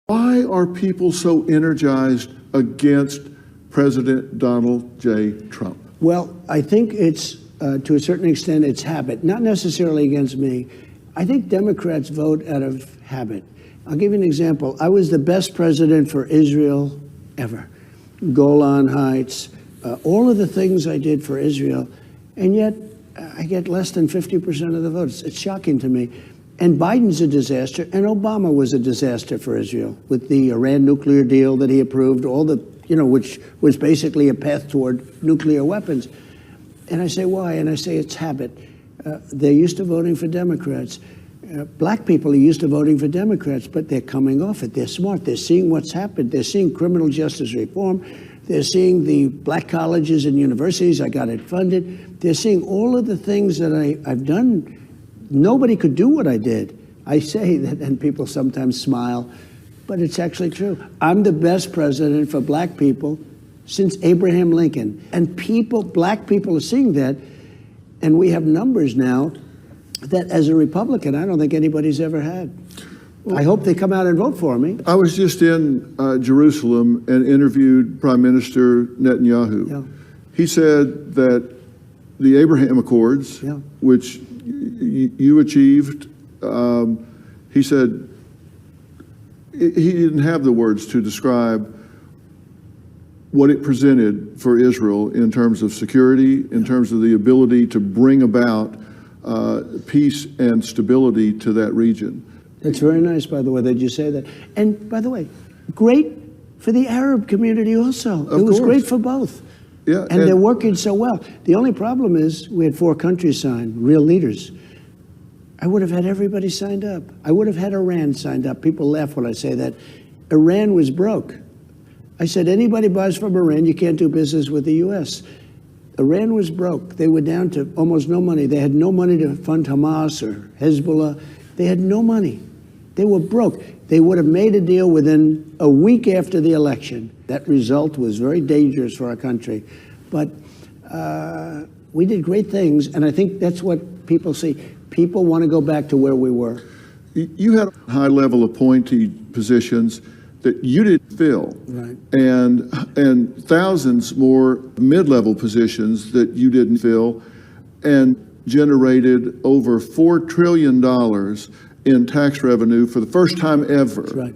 Why are people so energized against President Donald J. Trump? Well, I think it's, to a certain extent, it's habit, not necessarily against me. I think Democrats vote out of habit. I'll give you an example. I was the best president for Israel ever. Golan Heights, all of the things I did for Israel, and yet I get less than 50% of the votes. It's shocking to me. And Biden's a disaster, and Obama was a disaster for Israel with the Iran nuclear deal that he approved, all the, which was basically a path toward nuclear weapons. And I say, why? And I say, it's habit. They're used to voting for Democrats. Black people are used to voting for Democrats, but they're coming off it. They're smart. They're seeing what's happened. They're seeing criminal justice reform. They're seeing the black colleges and universities. I got it funded. They're seeing all of the things that I've done. Nobody could do what I did. I say that, and people sometimes smile, but it's actually true. I'm the best president for black people since Abraham Lincoln. And black people are seeing that, and we have numbers now that as a Republican, I don't think anybody's ever had. I hope they come out and vote for me. I was just in Jerusalem and interviewed Prime Minister Netanyahu. Yeah. He said that the Abraham Accords, Yeah. which you achieved, he said he didn't have the words to describe what it presented for Israel in terms of security, in terms of the ability to bring about peace and stability to that region. It's very nice, by the way, that you say that. And by the way, great for the Arab community also. It was great for both. Yeah, and they're working so well. The only problem is we had 4 countries sign, real leaders. I would have had everybody signed up. I would have had Iran signed up. People laugh when I say that. Iran was broke. I said, anybody buys from Iran, you can't do business with the U.S. Iran was broke. They were down to almost no money. They had no money to fund Hamas or Hezbollah. They had no money. They were broke. They would have made a deal within a week after the election. That result was very dangerous for our country. But we did great things, and I think that's what people see. People want to go back to where we were. You had high-level appointee positions that you didn't fill, right, and thousands more mid-level positions that you didn't fill, and generated over $4 trillion in tax revenue for the first time ever. That's right.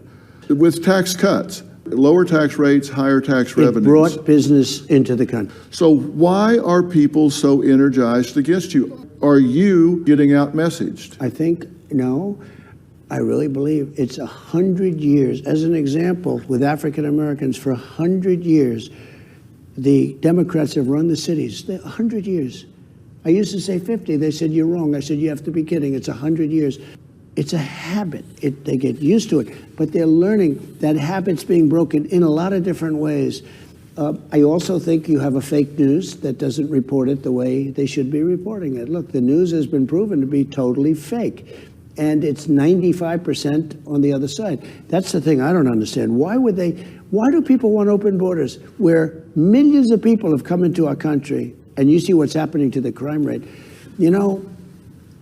With tax cuts, lower tax rates, higher tax revenues. It brought business into the country. So why are people so energized against you? Are you getting out messaged? I think, no. I really believe it's 100 years. As an example, with African Americans, for 100 years, the Democrats have run the cities. 100 years. I used to say 50. They said, you're wrong. I said, you have to be kidding. It's 100 years. It's a habit. They get used to it. But they're learning that habit's being broken in a lot of different ways. I also think you have a fake news that doesn't report it the way they should be reporting it. Look, the news has been proven to be totally fake. And it's 95% on the other side. That's the thing I don't understand. Why do people want open borders where millions of people have come into our country, and you see what's happening to the crime rate? You know,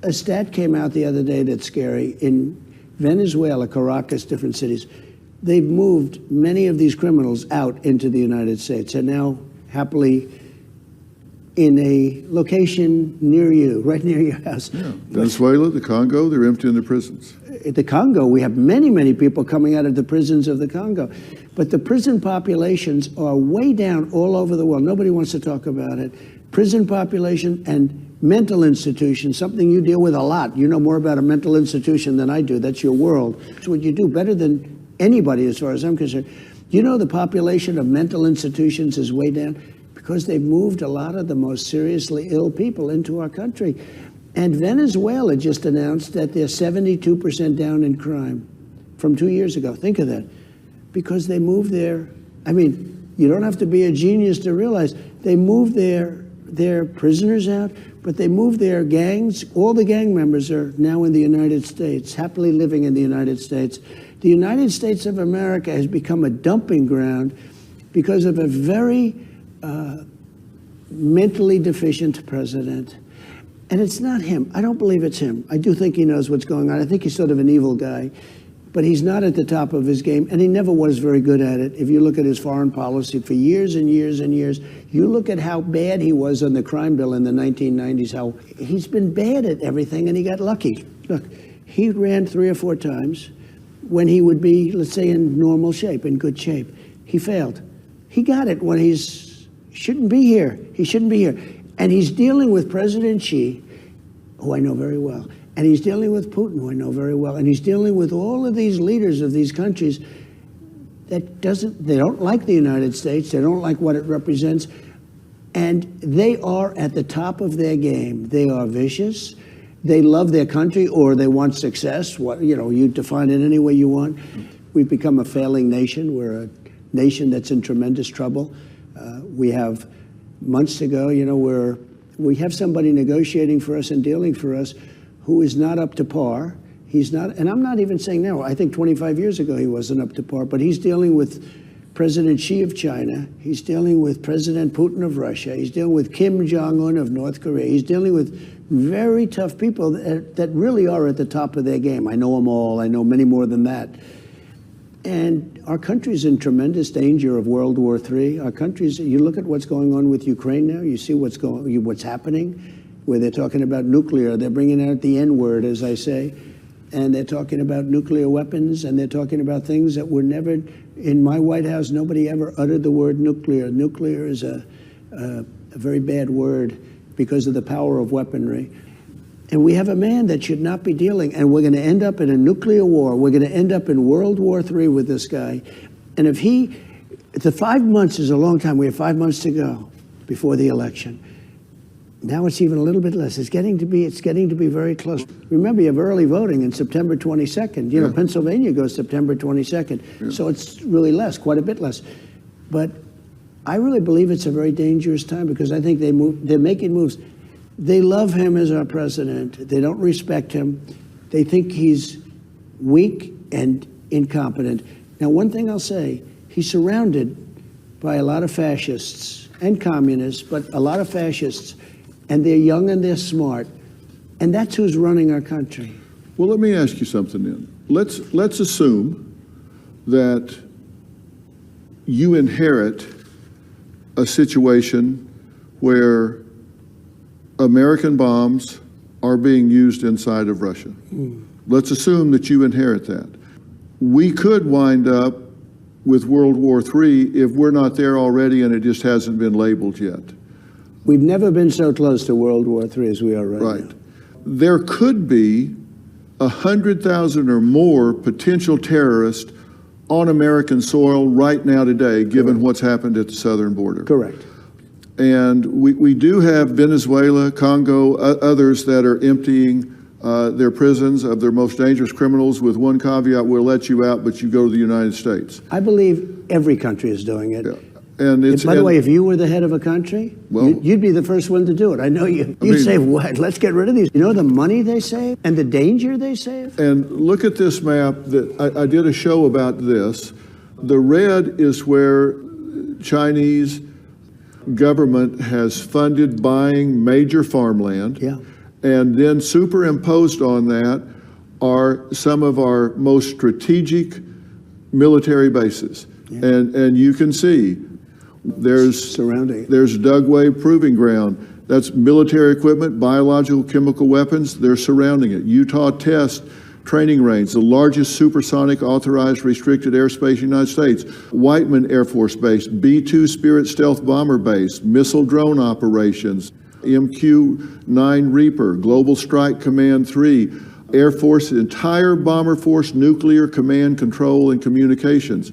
a stat came out the other day that's scary. In Venezuela, Caracas, different cities, they've moved many of these criminals out into the United States and now happily in a location near you, right near your house. Yeah. Venezuela, the Congo, they're emptying the prisons. The Congo, we have many, many people coming out of the prisons of the Congo. But the prison populations are way down all over the world. Nobody wants to talk about it. Prison population and mental institutions, something you deal with a lot. You know more about a mental institution than I do. That's your world. It's what you do better than anybody as far as I'm concerned. You know the population of mental institutions is way down because they've moved a lot of the most seriously ill people into our country. And Venezuela just announced that they're 72% down in crime from 2 years ago. Think of that. Because they moved their, I mean, you don't have to be a genius to realize they moved their prisoners out, but they moved their gangs. All the gang members are now in the United States, happily living in the United States. The United States of America has become a dumping ground because of a very mentally deficient president. And it's not him. I don't believe it's him. I do think he knows what's going on. I think he's sort of an evil guy. but he's not at the top of his game, and he never was very good at it. If you look at his foreign policy for years and years and years, you look at how bad he was on the crime bill in the 1990s, how he's been bad at everything, and he got lucky. Look, he ran 3 or 4 times when he would be, let's say, in normal shape, in good shape. He failed. He got it when shouldn't be here. He shouldn't be here. And he's dealing with President Xi, who I know very well. And he's dealing with Putin, who I know very well. And he's dealing with all of these leaders of these countries that they don't like the United States. They don't like what it represents. And they are at the top of their game. They are vicious. They love their country, or they want success. You define it any way you want. We've become a failing nation. We're a nation that's in tremendous trouble. We have months to go, where we have somebody negotiating for us and dealing for us who is not up to par. He's not, and I'm not even saying now, I think 25 years ago he wasn't up to par, but he's dealing with President Xi of China. He's dealing with President Putin of Russia. He's dealing with Kim Jong-un of North Korea. He's dealing with very tough people that really are at the top of their game. I know them all. I know many more than that. And our country's in tremendous danger of World War III. Our country's, you look at what's going on with Ukraine now, you see what's happening, where they're talking about nuclear. They're bringing out the N-word, as I say, and they're talking about nuclear weapons, and they're talking about things that were never, in my White House, nobody ever uttered the word nuclear. Nuclear is a very bad word because of the power of weaponry. And we have a man that should not be dealing, and we're going to end up in a nuclear war. We're going to end up in World War III with this guy. And if the 5 months is a long time. We have 5 months to go before the election. Now it's even a little bit less. It's getting to be very close. Remember, you have early voting in September 22nd. You know, Pennsylvania goes September 22nd. So it's really less, quite a bit less. But I really believe it's a very dangerous time because I think they're making moves. They love him as our president. They don't respect him. They think he's weak and incompetent. Now, one thing I'll say, he's surrounded by a lot of fascists and communists, but a lot of fascists, and they're young and they're smart, and that's who's running our country. Well, let me ask you something then. Let's assume that you inherit a situation where American bombs are being used inside of Russia. Let's assume that you inherit that. We could wind up with World War III if we're not there already and it just hasn't been labeled yet. We've never been so close to World War III as we are right now. There could be 100,000 or more potential terrorists on American soil right now today, given what's happened at the southern border. Correct. And we do have Venezuela, Congo, others that are emptying their prisons of their most dangerous criminals with one caveat: we'll let you out, but you go to the United States. I believe every country is doing it. Yeah. And it's, by the way, if you were the head of a country, well, you'd be the first one to do it. I know you. You'd say, what? Let's get rid of these. You know the money they save and the danger they save? And look at this map. That I did a show about this. The red is where Chinese government has funded buying major farmland. Yeah. And then superimposed on that are some of our most strategic military bases. Yeah. And you can see there's Dugway Proving Ground. That's military equipment, biological, chemical weapons. They're surrounding it. Utah Test Training Range, the largest supersonic authorized restricted airspace in the United States. Whiteman Air Force Base, B-2 Spirit Stealth Bomber Base, missile drone operations, MQ-9 Reaper, Global Strike Command 3, Air Force, entire Bomber Force Nuclear Command Control and Communications.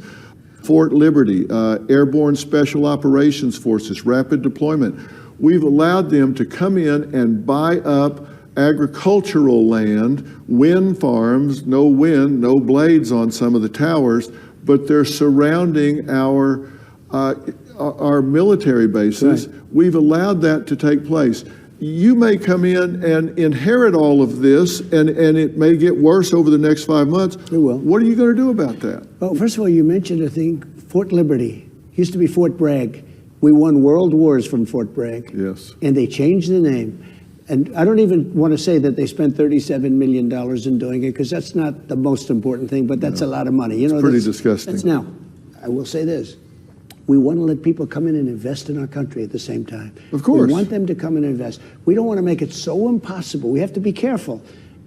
Fort Liberty, Airborne Special Operations Forces, Rapid Deployment. We've allowed them to come in and buy up agricultural land, wind farms, no wind, no blades on some of the towers, but they're surrounding our military bases. Right. We've allowed that to take place. You may come in and inherit all of this, and it may get worse over the next 5 months. It will. What are you going to do about that? Well, first of all, you mentioned a thing, Fort Liberty. Used to be Fort Bragg. We won world wars from Fort Bragg. Yes. And they changed the name. And I don't even want to say that they spent $37 million in doing it, because that's not the most important thing, but that's a lot of money. You know, it's pretty disgusting. Now, I will say this. We want to let people come in and invest in our country at the same time. Of course. We want them to come and invest. We don't want to make it so impossible. We have to be careful.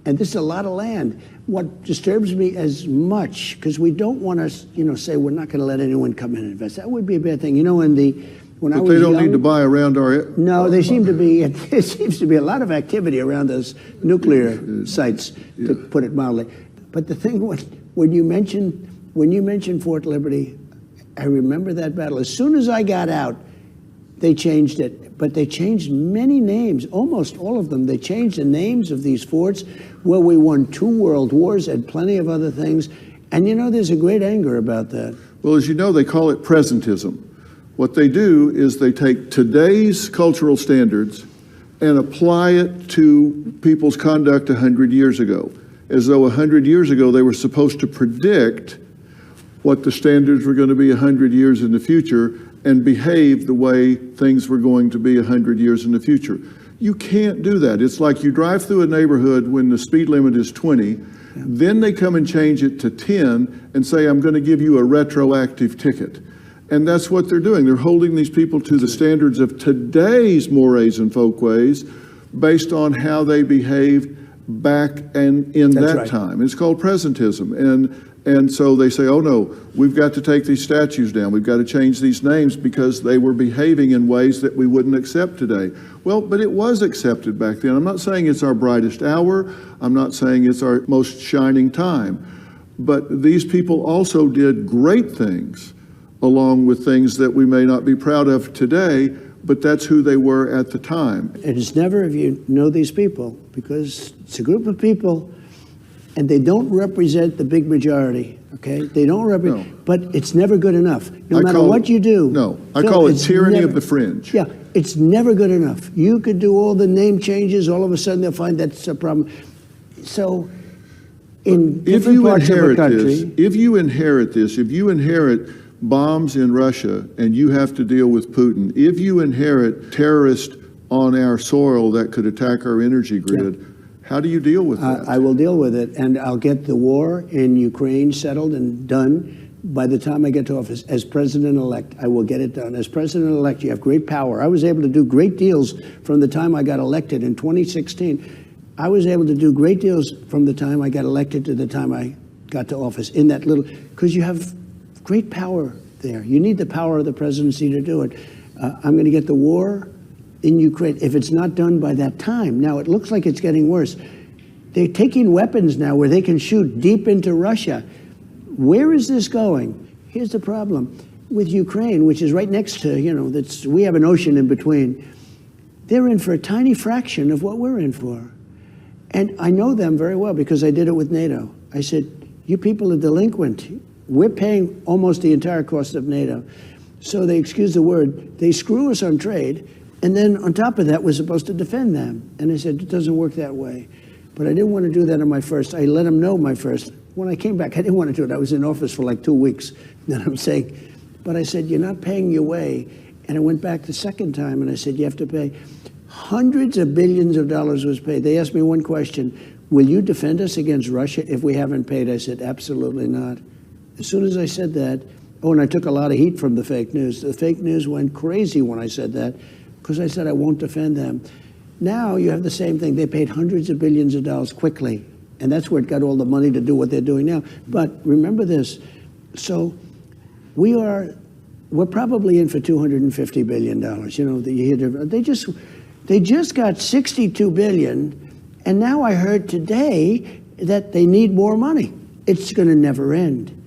And this is a lot of land. What disturbs me as much, because we don't want to, you know, say we're not going to let anyone come in and invest. That would be a bad thing. You know, when I was But they don't young, need to buy around our... No, there seems to be a lot of activity around those nuclear sites, to put it mildly. But the thing, when you mention Fort Liberty, I remember that battle. As soon as I got out, they changed it. But they changed many names, almost all of them. They changed the names of these forts, where we won 2 world wars and plenty of other things. And you know, there's a great anger about that. Well, as you know, they call it presentism. What they do is they take today's cultural standards and apply it to people's conduct 100 years ago, as though 100 years ago they were supposed to predict what the standards were going to be 100 years in the future and behave the way things were going to be 100 years in the future. You can't do that. It's like you drive through a neighborhood when the speed limit is 20, then they come and change it to 10 and say, I'm going to give you a retroactive ticket. And that's what they're doing. They're holding these people to the standards of today's mores and folkways based on how they behaved back and in That's that right. time. It's called presentism. And so they say, oh no, we've got to take these statues down. We've got to change these names because they were behaving in ways that we wouldn't accept today. Well, but it was accepted back then. I'm not saying it's our brightest hour. I'm not saying it's our most shining time. But these people also did great things, along with things that we may not be proud of today, but that's who they were at the time. It is never, if you know these people, because it's a group of people, and they don't represent the big majority, okay? They don't represent, No. but it's never good enough. No I matter call what it- you do. No, I Phil, call it it's tyranny never- of the fringe. Yeah, it's never good enough. You could do all the name changes, all of a sudden they'll find that's a problem. So, in If different you parts of the inherit country, this, if you inherit bombs in Russia and you have to deal with Putin, if you inherit terrorists on our soil that could attack our energy grid, how do you deal with that? I will deal with it, and I'll get the war in Ukraine settled and done by the time I get to office. As president-elect, I will get it done. As president-elect, you have great power. I was able to do great deals from the time I got elected in 2016. I was able to do great deals from the time I got elected to the time I got to office in that little, because you have great power there. You need the power of the presidency to do it. I'm going to get the war in Ukraine, if it's not done by that time. Now, it looks like it's getting worse. They're taking weapons now where they can shoot deep into Russia. Where is this going? Here's the problem. With Ukraine, which is right next to, you know, we have an ocean in between, they're in for a tiny fraction of what we're in for. And I know them very well because I did it with NATO. I said, you people are delinquent. We're paying almost the entire cost of NATO. So they, excuse the word, they screw us on trade. And then on top of that, we're supposed to defend them. And I said, it doesn't work that way. But I didn't want to do that on my first. I let them know my first. When I came back, I didn't want to do it. I was in office for like 2 weeks. Then I'm saying, but I said, you're not paying your way. And I went back the second time and I said, you have to pay. Hundreds of billions of dollars was paid. They asked me one question, will you defend us against Russia if we haven't paid? I said, absolutely not. As soon as I said that, oh, and I took a lot of heat from the fake news. The fake news went crazy when I said that, because I said I won't defend them. Now you have the same thing. They paid hundreds of billions of dollars quickly, and that's where it got all the money to do what they're doing now. But remember this. So we're probably in for $250 billion. You know, they just got $62 billion, and now I heard today that they need more money. It's going to never end.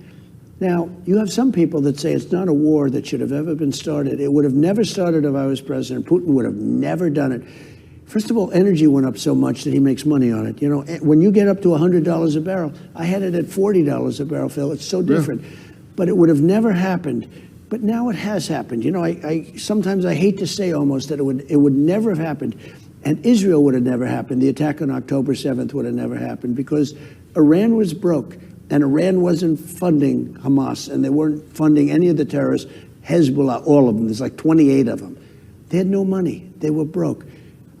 Now, you have some people that say it's not a war that should have ever been started. It would have never started if I was president. Putin would have never done it. First of all, energy went up so much that he makes money on it. You know, when you get up to $100 a barrel, I had it at $40 a barrel, Phil. It's so different. Yeah. But it would have never happened. But now it has happened. You know, sometimes I hate to say almost that it would never have happened. And Israel would have never happened. The attack on October 7th would have never happened because Iran was broke. And Iran wasn't funding Hamas, and they weren't funding any of the terrorists, Hezbollah, all of them. There's like 28 of them. They had no money. They were broke.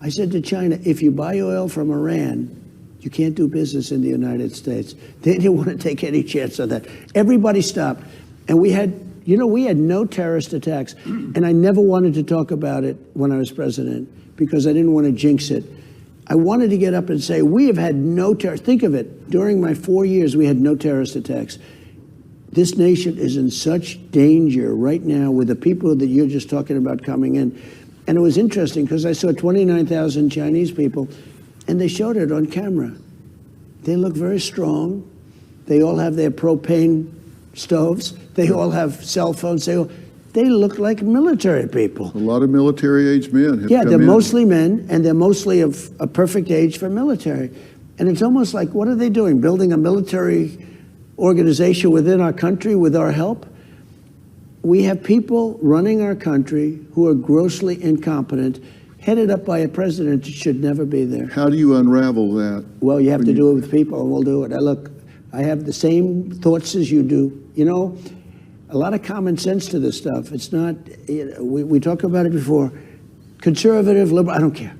I said to China, if you buy oil from Iran, you can't do business in the United States. They didn't want to take any chance on that. Everybody stopped. And we had no terrorist attacks. And I never wanted to talk about it when I was president because I didn't want to jinx it. I wanted to get up and say, we have had no terror. Think of it. During my 4 years, we had no terrorist attacks. This nation is in such danger right now with the people that you're just talking about coming in. And it was interesting because I saw 29,000 Chinese people, and they showed it on camera. They look very strong. They all have their propane stoves. They all have cell phones. They look like military people. A lot of military-age men have Yeah, come they're in. mostly men, and they're mostly of a perfect age for military. And it's almost like, what are they doing? Building a military organization within our country with our help? We have people running our country who are grossly incompetent, headed up by a president that should never be there. How do you unravel that? Well, you have to do it with people, and we'll do it. I have the same thoughts as you do. You know, a lot of common sense to this stuff. It's not, we talked about it before. Conservative, liberal, I don't care.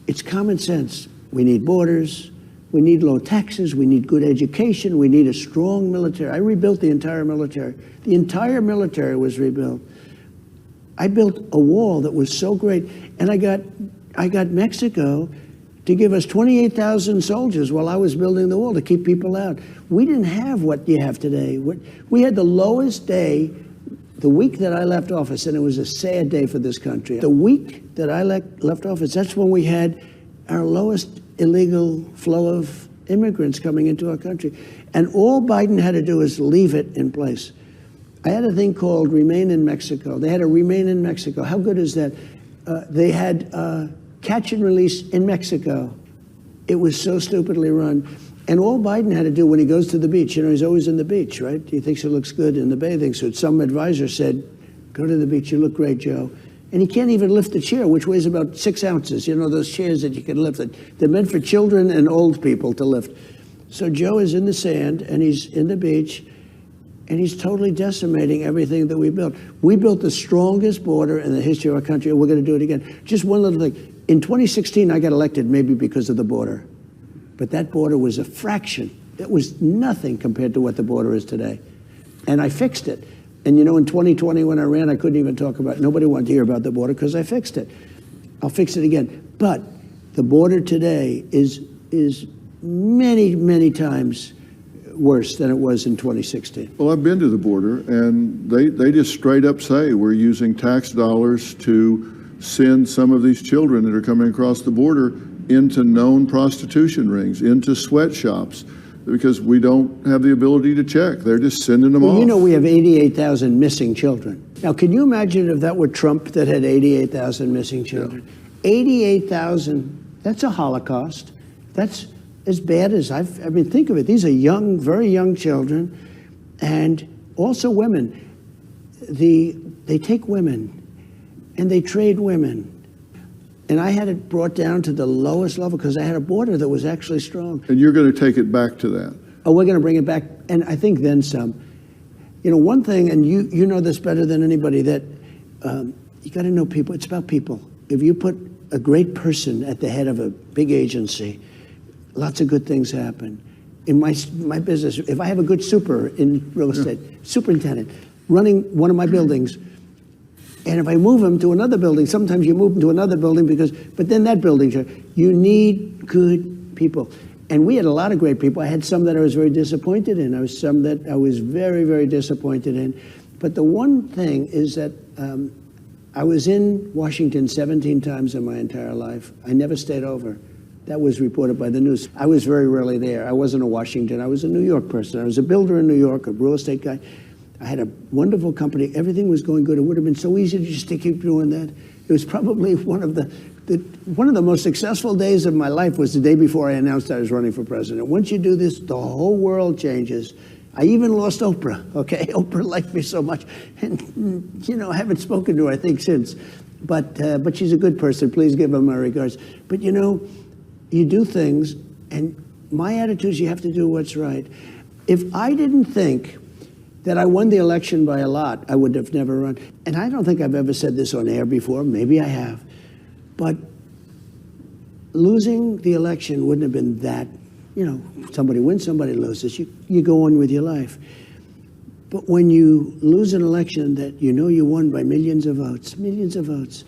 It's common sense. We need borders. We need low taxes. We need good education. We need a strong military. I rebuilt the entire military. The entire military was rebuilt. I built a wall that was so great. And I got Mexico to give us 28,000 soldiers while I was building the wall to keep people out. We didn't have what you have today. We had the lowest day the week that I left office, and it was a sad day for this country. The week that I left office, that's when we had our lowest illegal flow of immigrants coming into our country. And all Biden had to do is leave it in place. I had a thing called Remain in Mexico. They had a Remain in Mexico. How good is that? They had catch and release in Mexico. It was so stupidly run. And all Biden had to do when he goes to the beach, he's always in the beach, right? He thinks he looks good in the bathing suit. Some advisor said, go to the beach, you look great, Joe. And he can't even lift a chair, which weighs about 6 ounces. Those chairs that you can lift. They're meant for children and old people to lift. So Joe is in the sand, and he's in the beach, and he's totally decimating everything that we built. We built the strongest border in the history of our country, and we're going to do it again. Just one little thing. In 2016, I got elected maybe because of the border. But that border was a fraction. It was nothing compared to what the border is today. And I fixed it. And in 2020 when I ran, I couldn't even talk about it. Nobody wanted to hear about the border because I fixed it. I'll fix it again. But the border today is many, many times worse than it was in 2016. Well, I've been to the border, and they just straight up say we're using tax dollars to send some of these children that are coming across the border into known prostitution rings, into sweatshops, because we don't have the ability to check. They're just sending them off. We have 88,000 missing children. Now, can you imagine if that were Trump that had 88,000 missing children? Yeah. 88,000, that's a Holocaust. That's as bad as think of it. These are young, very young children, and also women. They take women, and they trade women. And I had it brought down to the lowest level because I had a border that was actually strong. And you're going to take it back to that? Oh, we're going to bring it back, and I think then some. One thing, and you know this better than anybody, that you got to know people. It's about people. If you put a great person at the head of a big agency, lots of good things happen. In my business, if I have a good super in real estate, superintendent, running one of my buildings, and if I move him to another building, sometimes you move him to another building but then that building, you need good people. And we had a lot of great people. I had some that I was very disappointed in. I was some that I was very, very disappointed in. But the one thing is that I was in Washington 17 times in my entire life. I never stayed over. That was reported by the news. I was very rarely there. I wasn't a Washington. I was a New York person. I was a builder in New York, a real estate guy. I had a wonderful company. Everything was going good. It would have been so easy to just to keep doing that. It was probably one of the most successful days of my life was the day before I announced I was running for president. Once you do this, the whole world changes. I even lost Oprah, okay? Oprah liked me so much. And, I haven't spoken to her, I think, since. But she's a good person. Please give her my regards. But, you do things, and my attitude is you have to do what's right. If I didn't think that I won the election by a lot, I would have never run. And I don't think I've ever said this on air before. Maybe I have. But losing the election wouldn't have been that, somebody wins, somebody loses. You go on with your life. But when you lose an election that you won by millions of votes,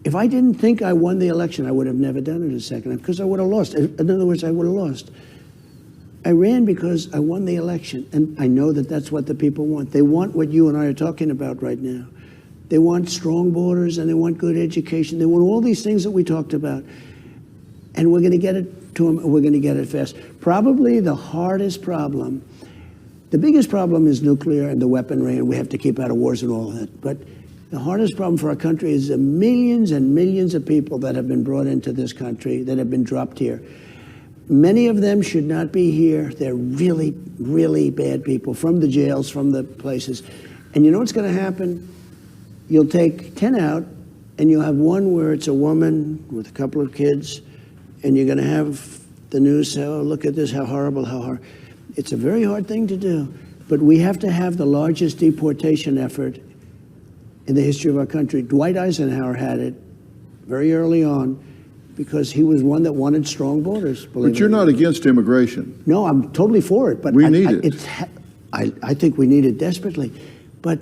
if I didn't think I won the election, I would have never done it a second time, because I would have lost. In other words, I would have lost. I ran because I won the election, and I know that that's what the people want. They want what you and I are talking about right now. They want strong borders, and they want good education. They want all these things that we talked about, and we're going to get it to them, and we're going to get it fast. Probably the hardest problem, the biggest problem is nuclear and the weaponry, and we have to keep out of wars and all that. But the hardest problem for our country is the millions and millions of people that have been brought into this country, that have been dropped here. Many of them should not be here. They're really, really bad people from the jails, from the places. And you know what's going to happen? You'll take 10 out, and you'll have one where it's a woman with a couple of kids, and you're going to have the news say, oh, look at this, how horrible, how hard. It's a very hard thing to do, but we have to have the largest deportation effort in the history of our country. Dwight Eisenhower had it very early on because he was one that wanted strong borders. But you're not against immigration. No, I'm totally for it. But we need it. I think we need it desperately. But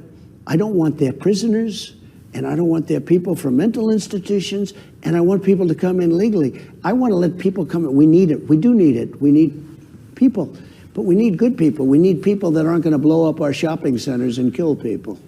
I don't want their prisoners, and I don't want their people from mental institutions, and I want people to come in legally. I want to let people come in. We need it. We do need it. We need people. But we need good people. We need people that aren't going to blow up our shopping centers and kill people.